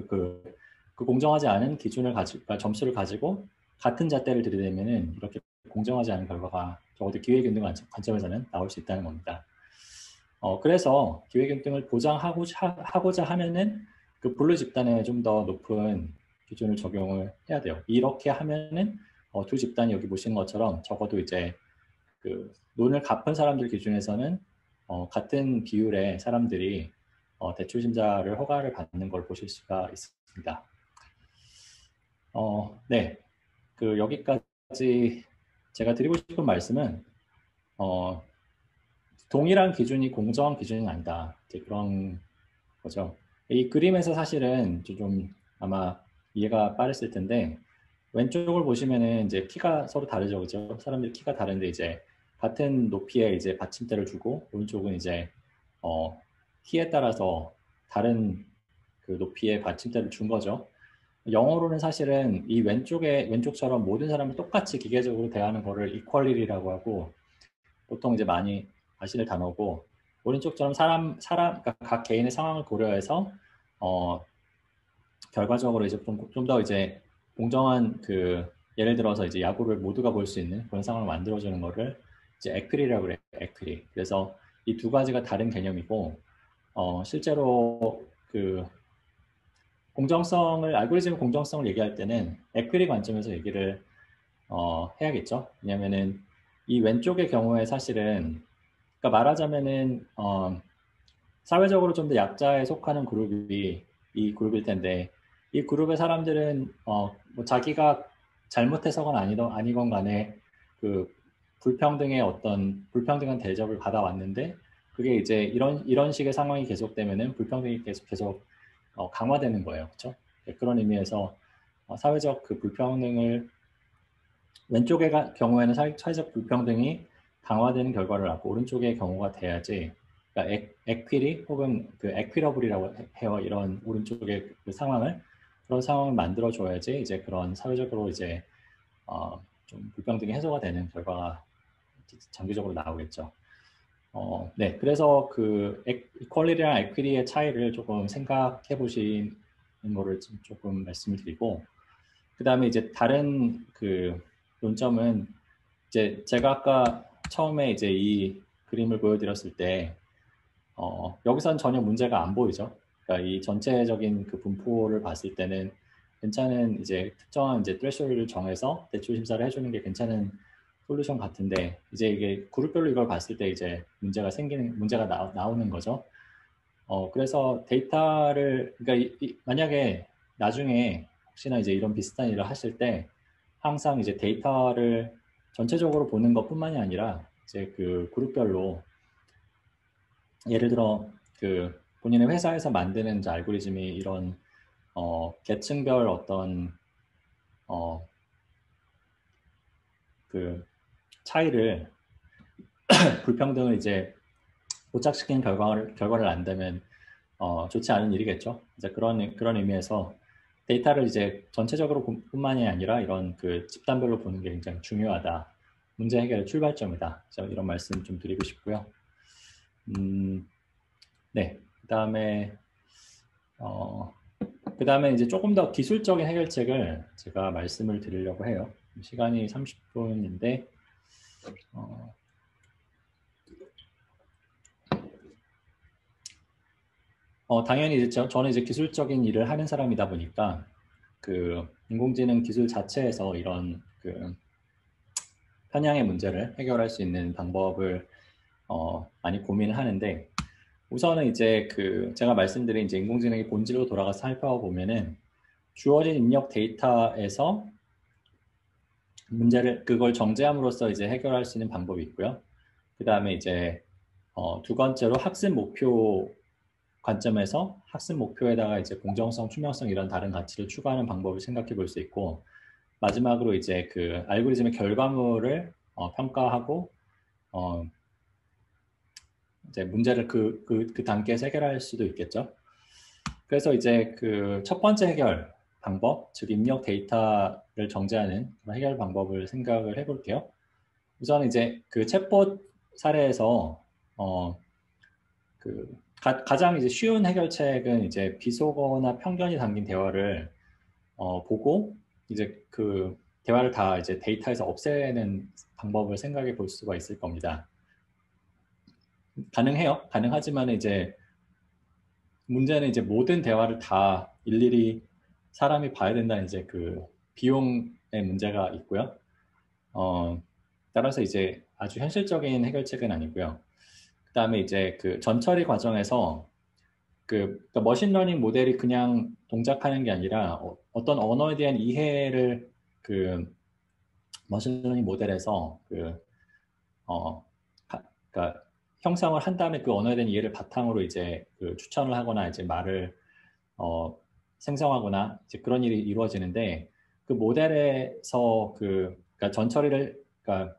공정하지 않은 기준을 그러니까 점수를 가지고 같은 잣대를 들이대면은 이렇게 공정하지 않은 결과가 적어도 기회균등 관점에서는 나올 수 있다는 겁니다. 그래서 기회균등을 보장하고자 하면은 블루 집단에 좀 더 높은 기준을 적용을 해야 돼요. 이렇게 하면은 두 집단이 여기 보시는 것처럼 적어도 이제 론을 갚은 사람들 기준에서는 같은 비율의 사람들이 대출 심사를 허가를 받는 걸 보실 수가 있습니다. 네, 여기까지 제가 드리고 싶은 말씀은 동일한 기준이 공정한 기준이 아니다. 이제 그런 거죠. 이 그림에서 사실은 좀 아마 이해가 빠르실 텐데 왼쪽을 보시면은 이제 키가 서로 다르죠, 그죠? 사람들 키가 다른데 이제 같은 높이에 이제 받침대를 주고 오른쪽은 이제 키에 따라서 다른 높이의 받침대를 준 거죠. 영어로는 사실은 이 왼쪽처럼 모든 사람을 똑같이 기계적으로 대하는 거를 이퀄리티라고 하고 보통 이제 많이 아시는 단어고 오른쪽처럼 그러니까 각 개인의 상황을 고려해서 결과적으로 이제 좀 더 이제 공정한 예를 들어서 이제 야구를 모두가 볼 수 있는 그런 상황을 만들어주는 거를 이제 에퀴리라고 그래요. 에퀴리. 그래서 이 두 가지가 다른 개념이고 실제로 그 공정성을 알고리즘의 공정성을 얘기할 때는 에퀴리 관점에서 얘기를 해야겠죠. 왜냐면은 이 왼쪽의 경우에 사실은 그러니까 말하자면은 사회적으로 좀 더 약자에 속하는 그룹이 이 그룹일 텐데 이 그룹의 사람들은 뭐 자기가 잘못해서건 아니건 간에 그 불평등의 어떤 불평등한 대접을 받아왔는데 그게 이제 이런 식의 상황이 계속되면은 불평등이 계속 강화되는 거예요, 그렇죠? 그런 의미에서 사회적 그 불평등을 왼쪽의 경우에는 사회적 불평등이 강화되는 결과를 낳고 오른쪽의 경우가 돼야지 그러니까 에퀴리 혹은 그 에퀴러블이라고 해요. 이런 오른쪽의 그 상황을 그런 상황을 만들어 줘야지 이제 그런 사회적으로 이제 좀 불평등이 해소가 되는 결과가 장기적으로 나오겠죠. 네, 그래서 그 이퀄리티랑 에퀴리의 차이를 조금 생각해 보시는 거를 조금 말씀을 드리고 그 다음에 이제 다른 그 논점은 이제 제가 아까 처음에 이제 이 그림을 보여드렸을 때 여기선 전혀 문제가 안 보이죠. 그러니까 이 전체적인 그 분포를 봤을 때는 괜찮은 이제 특정한 이제 threshold를 정해서 대출 심사를 해주는 게 괜찮은 솔루션 같은데 이제 이게 그룹별로 이걸 봤을 때 이제 문제가 나오는 거죠. 그래서 데이터를 그러니까 만약에 나중에 혹시나 이제 이런 비슷한 일을 하실 때 항상 이제 데이터를 전체적으로 보는 것뿐만이 아니라 이제 그 그룹별로 예를 들어 그 본인의 회사에서 만드는 이제 알고리즘이 이런 계층별 어떤 그 차이를 불평등을 이제 포착시키는 결과를 안다면 좋지 않은 일이겠죠. 이제 그런 의미에서 데이터를 이제 전체적으로 뿐만이 아니라 이런 그 집단별로 보는 게 굉장히 중요하다. 문제 해결의 출발점이다. 이런 말씀 좀 드리고 싶고요. 네. 그다음에 이제 조금 더 기술적인 해결책을 제가 말씀을 드리려고 해요. 시간이 30분인데 당연히 이제 저는 이제 기술적인 일을 하는 사람이다 보니까 그 인공지능 기술 자체에서 이런 그 편향의 문제를 해결할 수 있는 방법을 많이 고민을 하는데 우선은 이제 그 제가 말씀드린 이제 인공지능의 본질로 돌아가서 살펴보면은 주어진 입력 데이터에서 문제를 그걸 정제함으로써 이제 해결할 수 있는 방법이 있고요. 그 다음에 이제 두 번째로 학습 목표 관점에서 학습 목표에다가 이제 공정성, 투명성 이런 다른 가치를 추가하는 방법을 생각해 볼 수 있고 마지막으로 이제 그 알고리즘의 결과물을 평가하고 이제 문제를 그 단계에서 해결할 수도 있겠죠. 그래서 이제 그 첫 번째 해결 방법, 즉 입력 데이터를 정제하는 그런 해결 방법을 생각을 해볼게요. 우선 이제 그 챗봇 사례에서 그 가장 이제 쉬운 해결책은 이제 비속어나 편견이 담긴 대화를 보고 이제 그 대화를 다 이제 데이터에서 없애는 방법을 생각해 볼 수가 있을 겁니다. 가능해요. 가능하지만 이제 문제는 이제 모든 대화를 다 일일이 사람이 봐야 된다는 이제 그 비용의 문제가 있고요. 따라서 이제 아주 현실적인 해결책은 아니고요. 그 다음에 이제 그 전처리 과정에서 그러니까 머신러닝 모델이 그냥 동작하는 게 아니라 어떤 언어에 대한 이해를 그 머신러닝 모델에서 그러니까 형성을 한 다음에 그 언어에 대한 이해를 바탕으로 이제 그 추천을 하거나 이제 말을 생성하거나 이제 그런 일이 이루어지는데 그 모델에서 그러니까 그러니까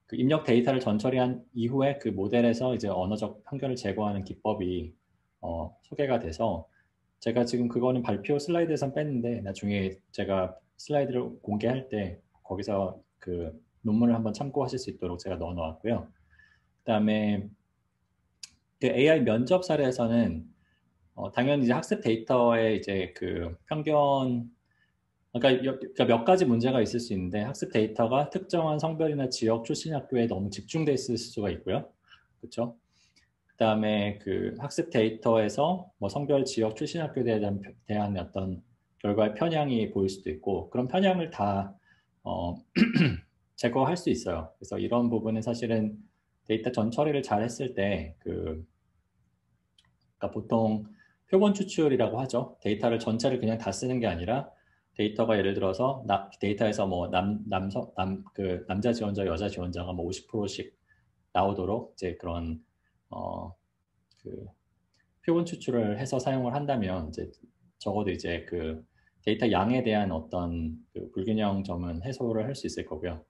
그 입력 데이터를 전처리한 이후에 그 모델에서 이제 언어적 편견을 제거하는 기법이 소개가 돼서 제가 지금 그거는 발표 슬라이드에서 뺐는데 나중에 제가 슬라이드를 공개할 때 거기서 그 논문을 한번 참고하실 수 있도록 제가 넣어 놓았고요. 그다음에 그 AI 면접 사례에서는 당연히 이제 학습 데이터에 이제 그 편견 그러니까 몇 가지 문제가 있을 수 있는데 학습 데이터가 특정한 성별이나 지역 출신 학교에 너무 집중돼 있을 수가 있고요. 그렇죠? 그다음에 그 학습 데이터에서 뭐 성별, 지역, 출신 학교에 대한 어떤 결과의 편향이 보일 수도 있고 그런 편향을 다 제거할 수 있어요. 그래서 이런 부분은 사실은 데이터 전 처리를 잘 했을 때 그러니까 보통 표본 추출이라고 하죠. 데이터를 전체를 그냥 다 쓰는 게 아니라 데이터가 예를 들어서 데이터에서 뭐 남자 지원자, 여자 지원자가 뭐 50%씩 나오도록 이제 그런 어, 그 표본 추출을 해서 사용을 한다면 이제 적어도 이제 그 데이터 양에 대한 어떤 그 불균형 점은 해소를 할 수 있을 거고요.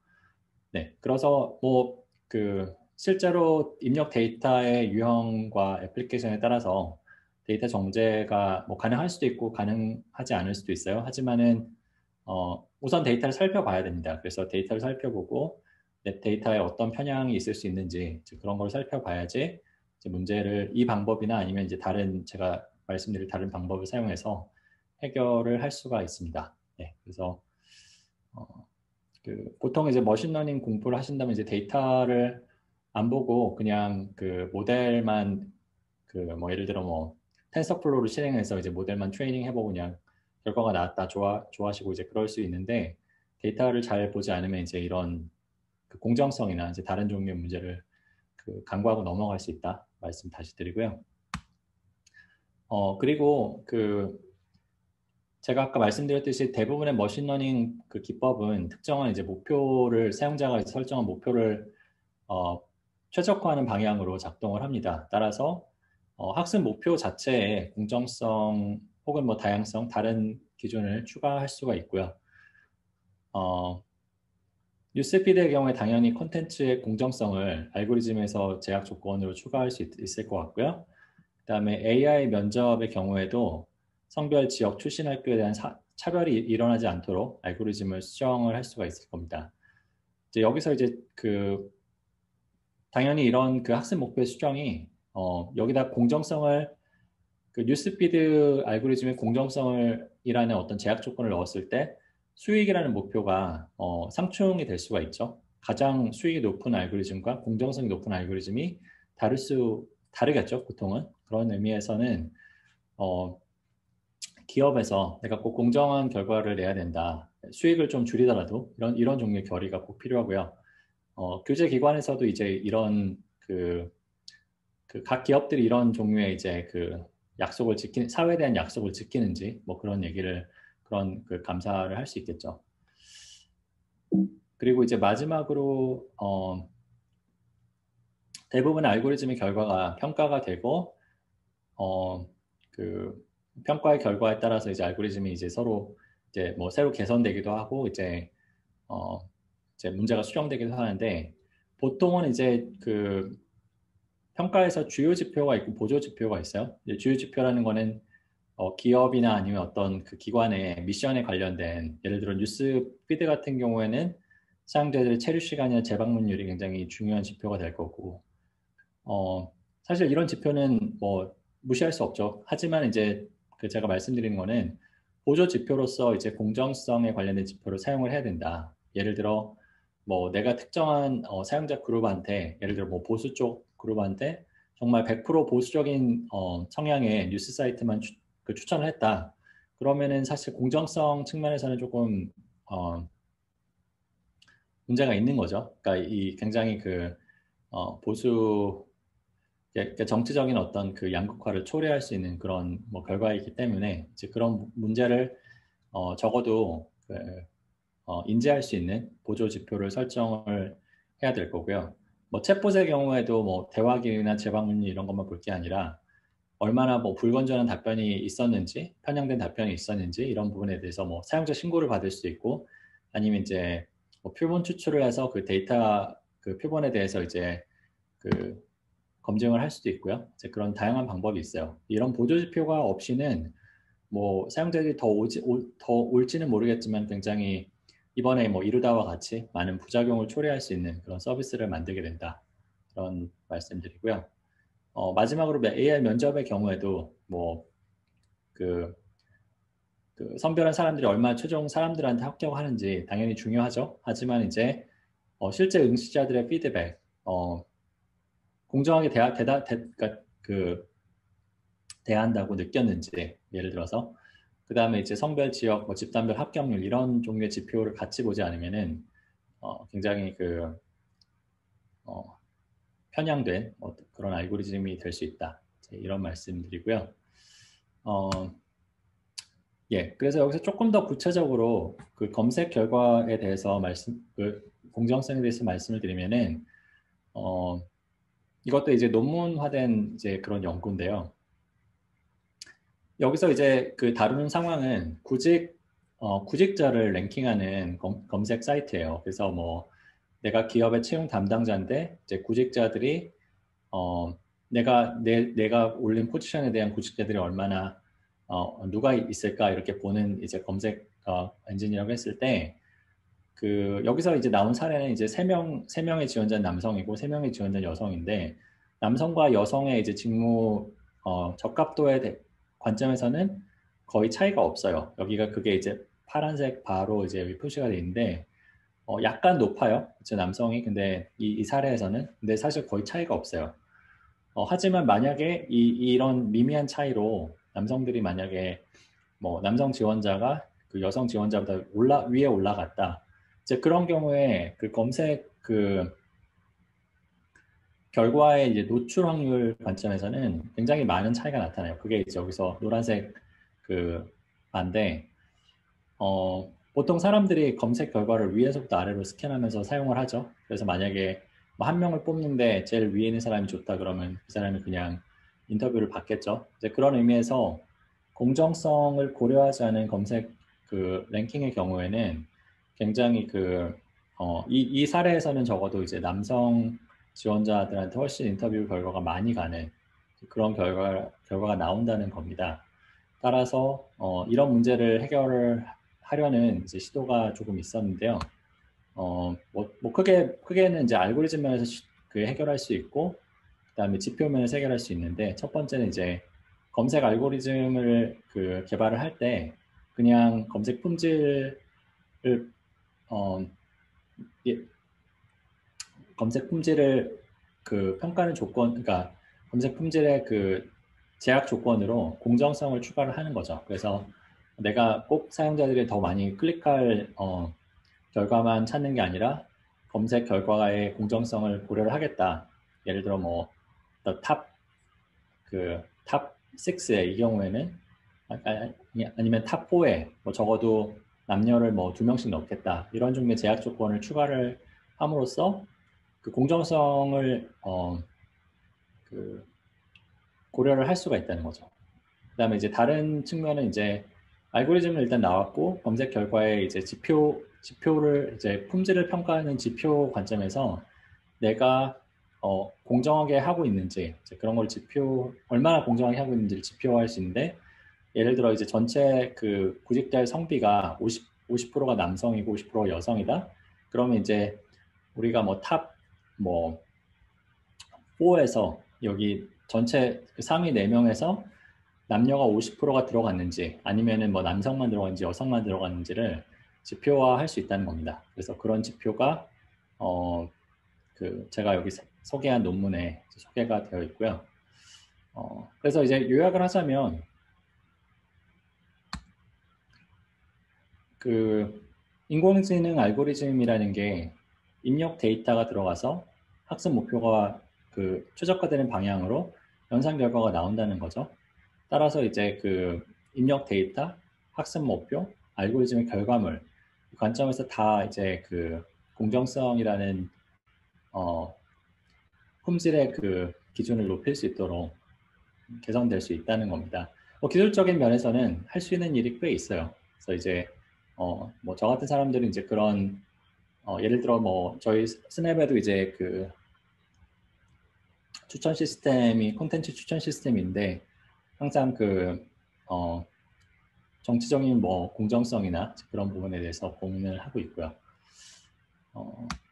네, 그래서 뭐 그 실제로 입력 데이터의 유형과 애플리케이션에 따라서 데이터 정제가 뭐 가능할 수도 있고 가능하지 않을 수도 있어요. 하지만은 우선 데이터를 살펴봐야 됩니다. 그래서 데이터를 살펴보고 내 데이터에 어떤 편향이 있을 수 있는지 그런 걸 살펴봐야지 이제 문제를 이 방법이나 아니면 이제 다른 제가 말씀드릴 다른 방법을 사용해서 해결을 할 수가 있습니다. 네, 그래서 그 보통 이제 머신러닝 공부를 하신다면 이제 데이터를 안 보고 그냥 그 모델만 그 뭐 예를 들어 뭐 텐서플로우를 실행해서 이제 모델만 트레이닝 해보고 그냥 결과가 나왔다 좋아하시고 이제 그럴 수 있는데 데이터를 잘 보지 않으면 이제 이런 그 공정성이나 이제 다른 종류의 문제를 그 간과하고 넘어갈 수 있다 말씀 다시 드리고요. 그리고 그 제가 아까 말씀드렸듯이 대부분의 머신러닝 그 기법은 특정한 이제 목표를 사용자가 설정한 목표를 어, 최적화하는 방향으로 작동을 합니다. 따라서 학습 목표 자체에 공정성 혹은 뭐 다양성 다른 기준을 추가할 수가 있고요. 뉴스피드의 경우에 당연히 콘텐츠의 공정성을 알고리즘에서 제약 조건으로 추가할 수 있을 것 같고요. 그다음에 AI 면접의 경우에도 성별, 지역, 출신 학교에 대한 차별이 일어나지 않도록 알고리즘을 수정을 할 수가 있을 겁니다. 이제 여기서 이제 그 당연히 이런 그 학습 목표의 수정이 여기다 공정성을 그 뉴스피드 알고리즘의 공정성을 이라는 어떤 제약 조건을 넣었을 때 수익이라는 목표가 상충이 될 수가 있죠. 가장 수익이 높은 알고리즘과 공정성이 높은 알고리즘이 다르겠죠. 보통은 그런 의미에서는 어, 기업에서 내가 꼭 공정한 결과를 내야 된다. 수익을 좀 줄이더라도 이런 종류의 결의가 꼭 필요하고요. 교제 기관에서도 이제 이런 그 각 기업들이 이런 종류의 이제 그 약속을 사회에 대한 약속을 지키는지 뭐 그런 얘기를 그런 그 감사를 할 수 있겠죠. 그리고 이제 마지막으로 대부분 알고리즘의 결과가 평가가 되고 그 평가의 결과에 따라서 이제 알고리즘이 이제 서로 이제 뭐 새로 개선되기도 하고 어, 이제 문제가 수정되기도 하는데 보통은 이제 그 평가에서 주요 지표가 있고 보조 지표가 있어요. 주요 지표라는 거는 기업이나 아니면 어떤 그 기관의 미션에 관련된 예를 들어 뉴스 피드 같은 경우에는 사용자들의 체류 시간이나 재방문율이 굉장히 중요한 지표가 될 거고 사실 이런 지표는 뭐 무시할 수 없죠. 하지만 이제 그 제가 말씀드리는 거는 보조 지표로서 이제 공정성에 관련된 지표를 사용을 해야 된다. 예를 들어 뭐 내가 특정한 사용자 그룹한테 예를 들어 뭐 보수 쪽 그룹한테 정말 100% 보수적인 성향의 뉴스 사이트만 추천을 했다. 그러면은 사실 공정성 측면에서는 조금 문제가 있는 거죠. 그러니까 이 굉장히 그 보수 그러니까 정치적인 어떤 그 양극화를 초래할 수 있는 그런 뭐 결과이기 때문에 이제 그런 문제를 적어도 인지할 수 있는 보조 지표를 설정을 해야 될 거고요. 뭐 챗봇의 경우에도 뭐 대화 기회나 재방문율 이런 것만 볼 게 아니라 얼마나 뭐 불건전한 답변이 있었는지, 편향된 답변이 있었는지 이런 부분에 대해서 뭐 사용자 신고를 받을 수도 있고 아니면 이제 뭐 표본 추출을 해서 그 데이터 그 표본에 대해서 이제 그 검증을 할 수도 있고요. 이제 그런 다양한 방법이 있어요. 이런 보조 지표가 없이는 뭐 사용자들이 더 올지는 모르겠지만 굉장히 이번에 뭐 이루다와 같이 많은 부작용을 초래할 수 있는 그런 서비스를 만들게 된다. 그런 말씀드리고요. 마지막으로 AI 면접의 경우에도 뭐 그 그 선별한 사람들이 얼마나 최종 사람들한테 합격하는지 당연히 중요하죠. 하지만 이제 실제 응시자들의 피드백, 공정하게 그러니까 대한다고 느꼈는지, 예를 들어서 그 다음에 이제 성별, 지역, 뭐 집단별 합격률 이런 종류의 지표를 같이 보지 않으면은 굉장히 편향된 그런 알고리즘이 될 수 있다. 이런 말씀드리고요. 예, 그래서 여기서 조금 더 구체적으로 그 검색 결과에 대해서 공정성에 대해서 말씀을 드리면은 이것도 이제 논문화된 이제 그런 연구인데요. 여기서 이제 그 다루는 상황은 구직자를 랭킹하는 검색 사이트예요. 그래서 뭐 내가 기업의 채용 담당자인데 이제 구직자들이 내가 올린 포지션에 대한 구직자들이 얼마나 누가 있을까 이렇게 보는 이제 검색 엔진이라고 했을 때 그 여기서 이제 나온 사례는 이제 세 명의 지원자는 남성이고 세 명의 지원자는 여성인데 남성과 여성의 이제 직무 적합도에 관점에서는 거의 차이가 없어요. 여기가 그게 이제 파란색 바로 이제 여기 표시가 되어 있는데 약간 높아요. 그쵸, 남성이. 근데 이 사례에서는 근데 사실 거의 차이가 없어요. 하지만 만약에 이런 미미한 차이로 남성들이 만약에 뭐 남성 지원자가 그 여성 지원자보다 위에 올라갔다. 이제 그런 경우에 그 검색 결과의 이제 노출 확률 관점에서는 굉장히 많은 차이가 나타나요. 그게 이제 여기서 노란색 반대. 보통 사람들이 검색 결과를 위에서부터 아래로 스캔하면서 사용을 하죠. 그래서 만약에 뭐한 명을 뽑는데 제일 위에 있는 사람이 좋다 그러면 그 사람이 그냥 인터뷰를 받겠죠. 이제 그런 의미에서 공정성을 고려하지 않은 검색 랭킹의 경우에는 굉장히 이 사례에서는 적어도 이제 남성 지원자들한테 훨씬 인터뷰 결과가 많이 가는 그런 결과가 나온다는 겁니다. 따라서 이런 문제를 해결을 하려는 이제 시도가 조금 있었는데요. 크게는 이제 알고리즘 면에서 해결할 수 있고, 그다음에 지표 면에서 해결할 수 있는데, 첫 번째는 이제 검색 알고리즘을 개발을 할 때 그냥 검색 품질을 예, 검색 품질을 평가하는 그러니까 검색 품질의 제약 조건으로 공정성을 추가를 하는 거죠. 그래서 내가 꼭 사용자들이 더 많이 클릭할 결과만 찾는 게 아니라 검색 결과의 공정성을 고려를 하겠다. 예를 들어 뭐 탑 6에 이 경우에는 아니면 탑 4에 뭐 적어도 남녀를 뭐 2명씩 넣겠다. 이런 종류의 제약 조건을 추가를 함으로써 그 공정성을 고려를 할 수가 있다는 거죠. 그다음에 이제 다른 측면은 이제 알고리즘은 일단 나왔고 검색 결과에 이제 지표를 이제 품질을 평가하는 지표 관점에서 내가 공정하게 하고 있는지 그런 걸 얼마나 공정하게 하고 있는지를 지표화할 수 있는데 예를 들어 이제 전체 구직자의 성비가 50%가 남성이고 50%가 여성이다. 그러면 이제 우리가 뭐 4에서 여기 전체 상위 4명에서 남녀가 50%가 들어갔는지 아니면은 뭐 남성만 들어갔는지 여성만 들어갔는지를 지표화할 수 있다는 겁니다. 그래서 그런 지표가 제가 여기 소개한 논문에 소개가 되어 있고요. 그래서 이제 요약을 하자면 인공지능 알고리즘이라는 게 입력 데이터가 들어가서 학습 목표가 최적화되는 방향으로 연산 결과가 나온다는 거죠. 따라서 이제 입력 데이터, 학습 목표, 알고리즘의 결과물 관점에서 다 이제 공정성이라는 품질의 기준을 높일 수 있도록 개선될 수 있다는 겁니다. 기술적인 면에서는 할 수 있는 일이 꽤 있어요. 그래서 이제 뭐 저 같은 사람들은 이제 그런 예를 들어 뭐 저희 스냅에도 이제 추천 시스템이 콘텐츠 추천 시스템인데 항상 정치적인 뭐 공정성이나 그런 부분에 대해서 고민을 하고 있고요.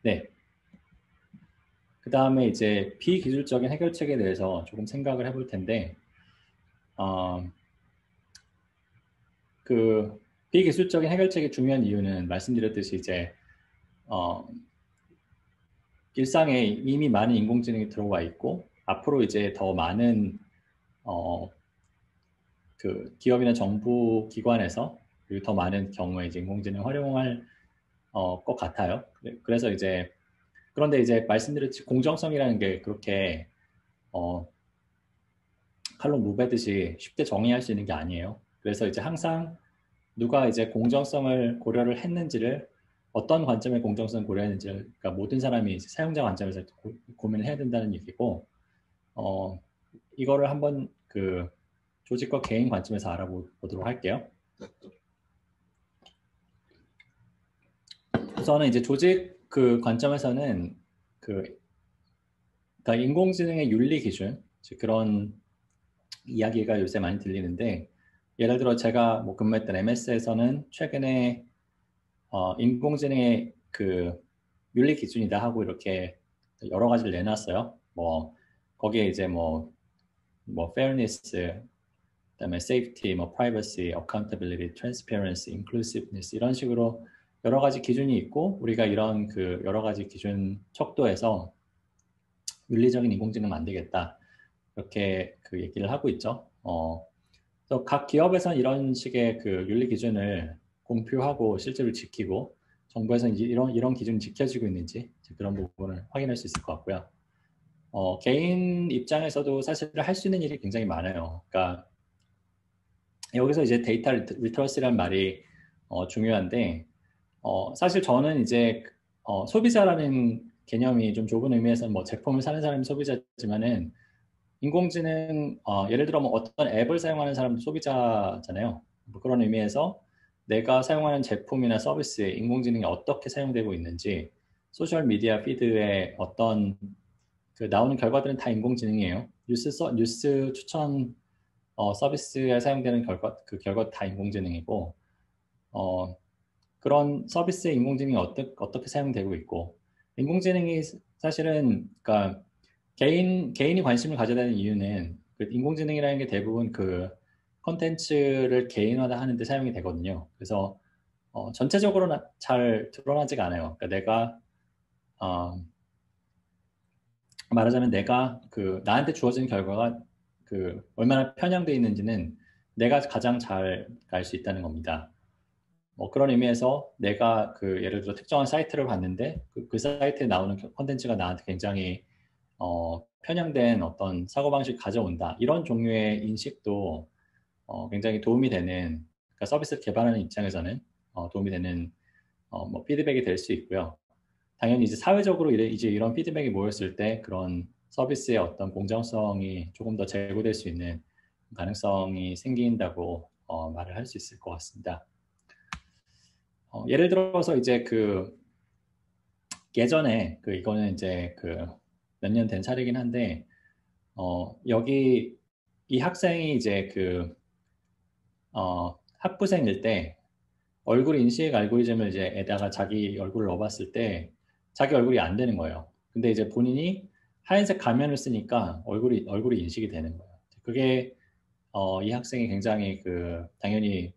네. 그 다음에 이제 비기술적인 해결책에 대해서 조금 생각을 해볼 텐데, 그 비기술적인 해결책이 중요한 이유는 말씀드렸듯이 이제 일상에 이미 많은 인공지능이 들어와 있고 앞으로 이제 더 많은 그 기업이나 정부 기관에서 그리고 더 많은 경우에 이제 인공지능 활용할 것 같아요. 그래서 이제 그런데 이제 말씀드렸듯이 공정성이라는 게 그렇게 칼로 무베듯이 쉽게 정의할 수 있는 게 아니에요. 그래서 이제 항상 누가 이제 공정성을 고려를 했는지를 어떤 관점의 공정성을 고려했는지 그러니까 모든 사람이 이제 사용자 관점에서 고민을 해야 된다는 얘기고 이거를 한번 그 조직과 개인 관점에서 알아보도록 할게요. 우선은 이제 조직 그 관점에서는 그러니까 인공지능의 윤리 기준 그런 이야기가 요새 많이 들리는데 예를 들어 제가 뭐 근무했던 MS에서는 최근에 인공지능의 그 윤리 기준이다 하고 이렇게 여러 가지를 내놨어요. 뭐 거기에 이제 뭐 fairness, 그다음에 safety, 뭐 privacy, accountability, transparency, inclusiveness 이런 식으로 여러 가지 기준이 있고 우리가 이런 그 여러 가지 기준 척도에서 윤리적인 인공지능 만들겠다 이렇게 그 얘기를 하고 있죠. 그래서 각 기업에서는 이런 식의 그 윤리 기준을 공표하고 실제로 지키고 정부에서는 이런 기준이 지켜지고 있는지 그런 부분을 확인할 수 있을 것 같고요. 개인 입장에서도 사실 할 수 있는 일이 굉장히 많아요. 그러니까 여기서 이제 데이터 리터러시라는 말이 중요한데 사실 저는 이제 소비자라는 개념이 좀 좁은 의미에서는 뭐 제품을 사는 사람이 소비자지만은 인공지능 예를 들어 뭐 어떤 앱을 사용하는 사람도 소비자잖아요. 뭐 그런 의미에서 내가 사용하는 제품이나 서비스에 인공지능이 어떻게 사용되고 있는지 소셜 미디어 피드에 어떤 그 나오는 결과들은 다 인공지능이에요. 뉴스 추천 서비스에 사용되는 그 결과 다 인공지능이고 그런 서비스에 인공지능이 어떻게 사용되고 있고 인공지능이 사실은 그러니까 개인이 관심을 가져야 되는 이유는 그 인공지능이라는 게 대부분 그 컨텐츠를 개인화하는 데 사용이 되거든요. 그래서 전체적으로 잘 드러나지가 않아요. 그러니까 내가 말하자면 내가 그 나한테 주어진 결과가 그 얼마나 편향되어 있는지는 내가 가장 잘 알 수 있다는 겁니다. 그런 의미에서 내가 그 예를 들어 특정한 사이트를 봤는데 그 사이트에 나오는 콘텐츠가 나한테 굉장히 편향된 어떤 사고방식을 가져온다. 이런 종류의 인식도 굉장히 도움이 되는 그러니까 서비스를 개발하는 입장에서는 도움이 되는 뭐 피드백이 될 수 있고요. 당연히 이제 사회적으로 이제 이런 피드백이 모였을 때 그런 서비스의 어떤 공정성이 조금 더 제고될 수 있는 가능성이 생긴다고 말을 할 수 있을 것 같습니다. 예를 들어서 이제 그 예전에 그 이거는 이제 그 몇 년 된 사례긴 한데 여기 이 학생이 이제 그 학부생일 때 얼굴 인식 알고리즘을 이제 에다가 자기 얼굴을 넣어봤을 때 자기 얼굴이 안 되는 거예요. 근데 이제 본인이 하얀색 가면을 쓰니까 얼굴이 인식이 되는 거예요. 그게 이 학생이 굉장히 그 당연히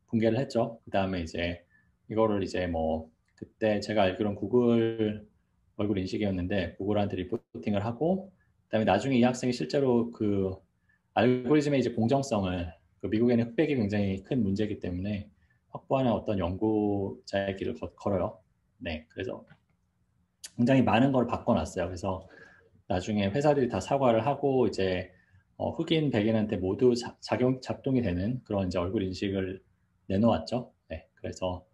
붕괴를 했죠. 그 다음에 이제 이거를 이제 뭐 그때 제가 알기로는 구글 얼굴 인식이었는데 구글한테 리포팅을 하고 그다음에 나중에 이 학생이 실제로 그 알고리즘의 이제 공정성을 그 미국에는 흑백이 굉장히 큰 문제이기 때문에 확보하는 어떤 연구자의 길을 걸어요. 네, 그래서 굉장히 많은 걸 바꿔놨어요. 그래서 나중에 회사들이 다 사과를 하고 이제 흑인 백인한테 모두 작동이 되는 그런 이제 얼굴 인식을 내놓았죠. 네, 그래서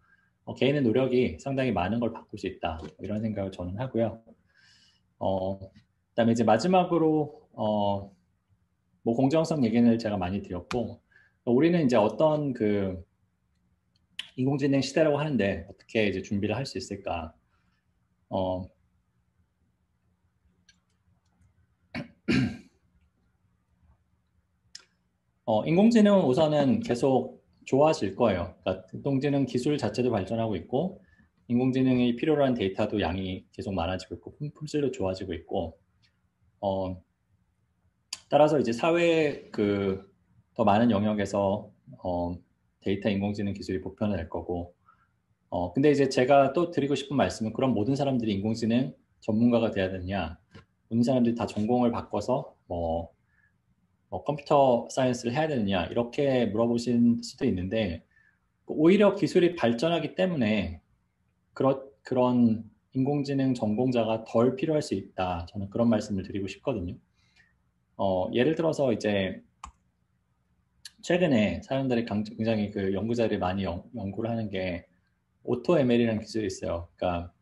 개인의 노력이 상당히 많은 걸 바꿀 수 있다 이런 생각을 저는 하고요. 그다음에 이제 마지막으로 뭐 공정성 얘기를 제가 많이 드렸고 우리는 이제 어떤 그 인공지능 시대라고 하는데 어떻게 이제 준비를 할 수 있을까? 인공지능은 우선은 계속 좋아질 거예요. 그러니까 인공지능 기술 자체도 발전하고 있고 인공지능이 필요로 한 데이터도 양이 계속 많아지고 있고 품질도 좋아지고 있고 따라서 이제 사회 그 더 많은 영역에서 데이터 인공지능 기술이 보편화될 거고 근데 이제 제가 또 드리고 싶은 말씀은 그럼 모든 사람들이 인공지능 전문가가 돼야 되느냐 모든 사람들이 다 전공을 바꿔서 뭐 컴퓨터 사이언스를 해야 되느냐 이렇게 물어보실 수도 있는데 오히려 기술이 발전하기 때문에 그런 인공지능 전공자가 덜 필요할 수 있다. 저는 그런 말씀을 드리고 싶거든요. 예를 들어서 이제 최근에 사람들이 굉장히 그 연구자들이 많이 연구를 하는 게 오토 ML이라는 기술이 있어요. 그러니까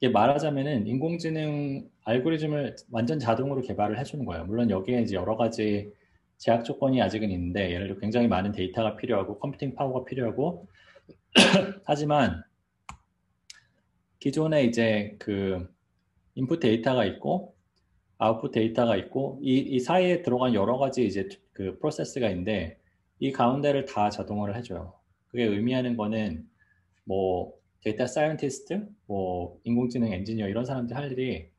이게 말하자면은 인공지능 알고리즘을 완전 자동으로 개발을 해주는 거예요. 물론 여기에 이제 여러 가지 제약 조건이 아직은 있는데 예를 들어 굉장히 많은 데이터가 필요하고 컴퓨팅 파워가 필요하고 하지만 기존에 이제 그 인풋 데이터가 있고 아웃풋 데이터가 있고 이 사이에 들어간 여러 가지 이제 그 프로세스가 있는데 이 가운데를 다 자동화를 해줘요. 그게 의미하는 거는 뭐 데이터 사이언티스트, 뭐 인공지능 엔지니어 이런 사람들 할 일이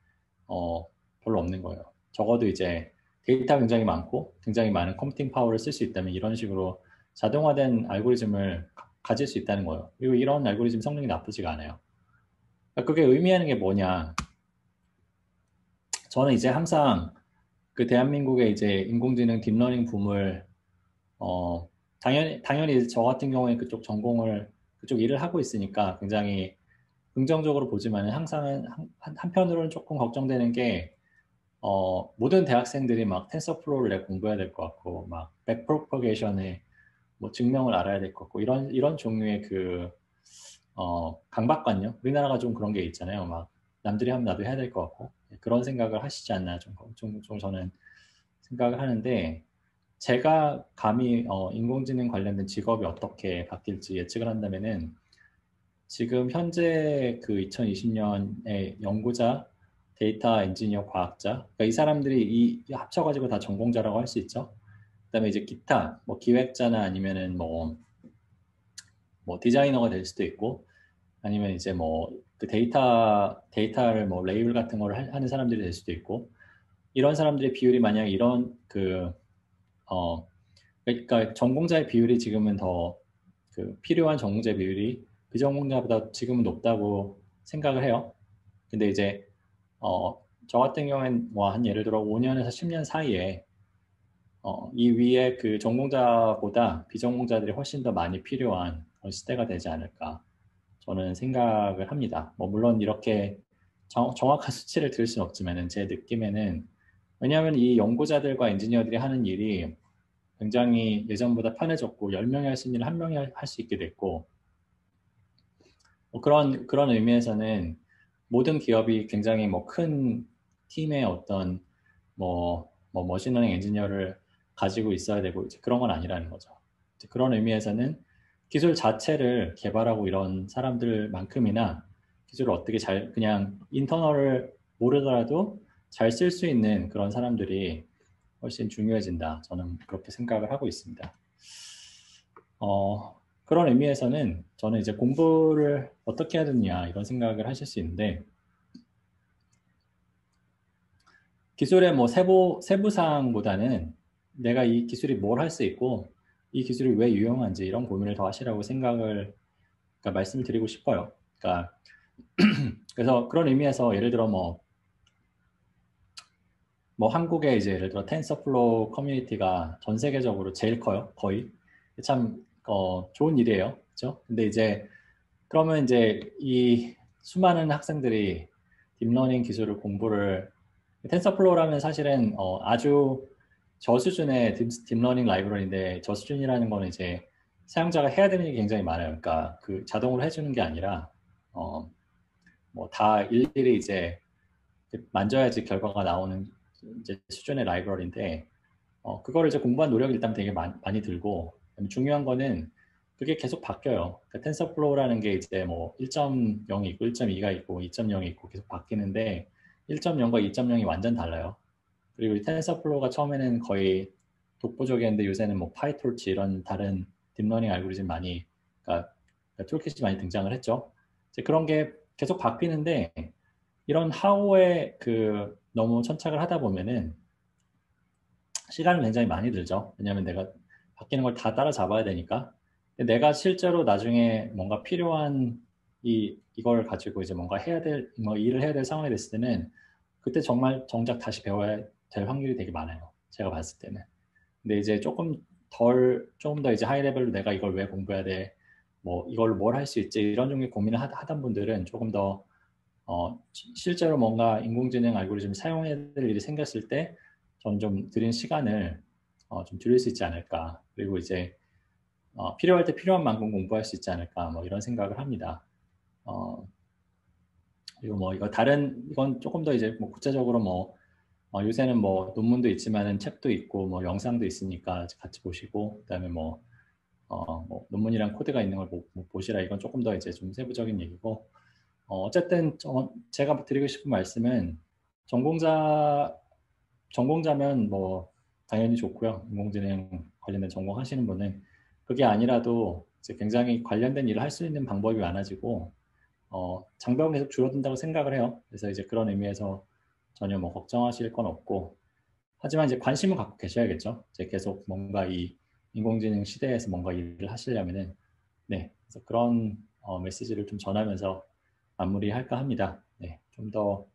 별로 없는 거예요. 적어도 이제 데이터 굉장히 많고 굉장히 많은 컴퓨팅 파워를 쓸 수 있다면 이런 식으로 자동화된 알고리즘을 가질 수 있다는 거예요. 그리고 이런 알고리즘 성능이 나쁘지가 않아요. 그러니까 그게 의미하는 게 뭐냐? 저는 이제 항상 그 대한민국의 이제 인공지능 딥러닝 붐을 당연히 저 같은 경우에 그쪽 일을 하고 있으니까 굉장히 긍정적으로 보지만 항상 한편으로는 조금 걱정되는 게 모든 대학생들이 막 텐서플로우를 공부해야 될 것 같고 막 백프로퍼게이션의 뭐 증명을 알아야 될 것 같고 이런 종류의 그 강박관념 우리나라가 좀 그런 게 있잖아요. 막 남들이 하면 나도 해야 될 것 같고 그런 생각을 하시지 않나 좀 저는 생각을 하는데 제가 감히 인공지능 관련된 직업이 어떻게 바뀔지 예측을 한다면은 지금 현재 그 2020년에 연구자, 데이터 엔지니어, 과학자, 그러니까 이 사람들이 이 합쳐가지고 다 전공자라고 할 수 있죠. 그다음에 이제 기타, 뭐 기획자나 아니면은 뭐 디자이너가 될 수도 있고, 아니면 이제 뭐 그 데이터를 뭐 레이블 같은 거를 하는 사람들이 될 수도 있고, 이런 사람들의 비율이 만약 이런 그러니까 전공자의 비율이 지금은 더 그 필요한 전공자 비율이 비전공자보다 지금은 높다고 생각을 해요. 근데 이제 저 같은 경우엔 뭐 한 예를 들어 5년에서 10년 사이에 이 위에 그 전공자보다 비전공자들이 훨씬 더 많이 필요한 그런 시대가 되지 않을까 저는 생각을 합니다. 뭐 물론 이렇게 정확한 수치를 들을 수는 없지만은 제 느낌에는 왜냐하면 이 연구자들과 엔지니어들이 하는 일이 굉장히 예전보다 편해졌고 10명이 할 수 있는 일을 1명이 할 수 있게 됐고 뭐 그런 의미에서는 모든 기업이 굉장히 뭐 큰 팀의 어떤 뭐 머신러닝 엔지니어를 가지고 있어야 되고 이제 그런 건 아니라는 거죠. 그런 의미에서는 기술 자체를 개발하고 이런 사람들만큼이나 기술을 어떻게 잘 그냥 인터널을 모르더라도 잘 쓸 수 있는 그런 사람들이 훨씬 중요해진다. 저는 그렇게 생각을 하고 있습니다. 그런 의미에서는 저는 이제 공부를 어떻게 해야 되느냐 이런 생각을 하실 수 있는데 기술의 뭐 세부사항보다는 내가 이 기술이 뭘 할 수 있고 이 기술이 왜 유용한지 이런 고민을 더 하시라고 그러니까 말씀을 드리고 싶어요. 그러니까 그래서 그런 의미에서 예를 들어 뭐 한국의 이제 예를 들어 텐서플로우 커뮤니티가 전 세계적으로 제일 커요. 거의 참 좋은 일이에요. 그렇죠? 근데 이제 그러면 이제 이 수많은 학생들이 딥러닝 기술을 공부를 텐서플로우라면 사실은 아주 저수준의 딥러닝 라이브러리인데 저수준이라는 거는 이제 사용자가 해야 되는 게 굉장히 많아요. 그러니까 그 자동으로 해주는 게 아니라 뭐 다 일일이 이제 만져야지 결과가 나오는 이제 수준의 라이브러리인데 그거를 이제 공부한 노력이 일단 되게 많이 들고 중요한 거는 그게 계속 바뀌어요. 그러니까 텐서플로우라는 게 이제 뭐 1.0이 있고 1.2가 있고 2.0이 있고 계속 바뀌는데 1.0과 2.0이 완전 달라요. 그리고 이 텐서플로우가 처음에는 거의 독보적이었는데 요새는 뭐 파이토르치 이런 다른 딥러닝 알고리즘 그러니까 툴킷이 많이 등장을 했죠. 이제 그런 게 계속 바뀌는데 이런 하우에 너무 천착을 하다 보면은 시간은 굉장히 많이 들죠. 왜냐하면 내가 바뀌는 걸 다 따라잡아야 되니까. 근데 내가 실제로 나중에 뭔가 필요한 이걸 가지고 이제 뭔가 해야 될, 뭐 일을 해야 될 상황이 됐을 때는 그때 정말 정작 다시 배워야 될 확률이 되게 많아요. 제가 봤을 때는. 근데 이제 조금 더 이제 하이 레벨로 내가 이걸 왜 공부해야 돼? 뭐 이걸로 뭘 할 수 있지? 이런 종류의 고민을 하던 분들은 조금 더 실제로 뭔가 인공지능 알고리즘 사용해야 될 일이 생겼을 때 전 좀 드린 시간을 좀 줄일 수 있지 않을까. 그리고 이제 필요할 때 필요한 만큼 공부할 수 있지 않을까. 뭐 이런 생각을 합니다. 어, 그리고 뭐 이건 조금 더 이제 뭐 구체적으로 뭐 요새는 뭐 논문도 있지만은 책도 있고 뭐 영상도 있으니까 같이 보시고 그다음에 뭐 논문이랑 코드가 있는 걸 보시라. 이건 조금 더 이제 좀 세부적인 얘기고 어쨌든 제가 드리고 싶은 말씀은 전공자 전공자면 뭐 당연히 좋고요. 인공지능 관련된 전공하시는 분은 그게 아니라도 이제 굉장히 관련된 일을 할 수 있는 방법이 많아지고 장벽은 계속 줄어든다고 생각을 해요. 그래서 이제 그런 의미에서 전혀 뭐 걱정하실 건 없고 하지만 이제 관심을 갖고 계셔야겠죠. 이제 계속 뭔가 이 인공지능 시대에서 뭔가 일을 하시려면은 네, 그래서 그런 메시지를 좀 전하면서 마무리할까 합니다. 네, 좀 더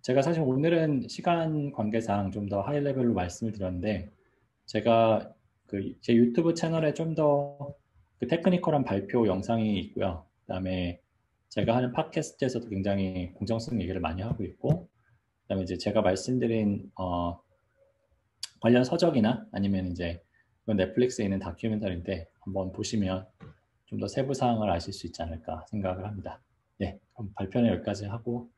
제가 사실 오늘은 시간 관계상 좀 더 하이 레벨로 말씀을 드렸는데 제가 그 제 유튜브 채널에 좀 더 그 테크니컬한 발표 영상이 있고요. 그다음에 제가 하는 팟캐스트에서도 굉장히 공정성 얘기를 많이 하고 있고 그다음에 이제 제가 말씀드린 관련 서적이나 아니면 이제 넷플릭스에 있는 다큐멘터리인데 한번 보시면 좀 더 세부 사항을 아실 수 있지 않을까 생각을 합니다. 네, 그럼 발표는 여기까지 하고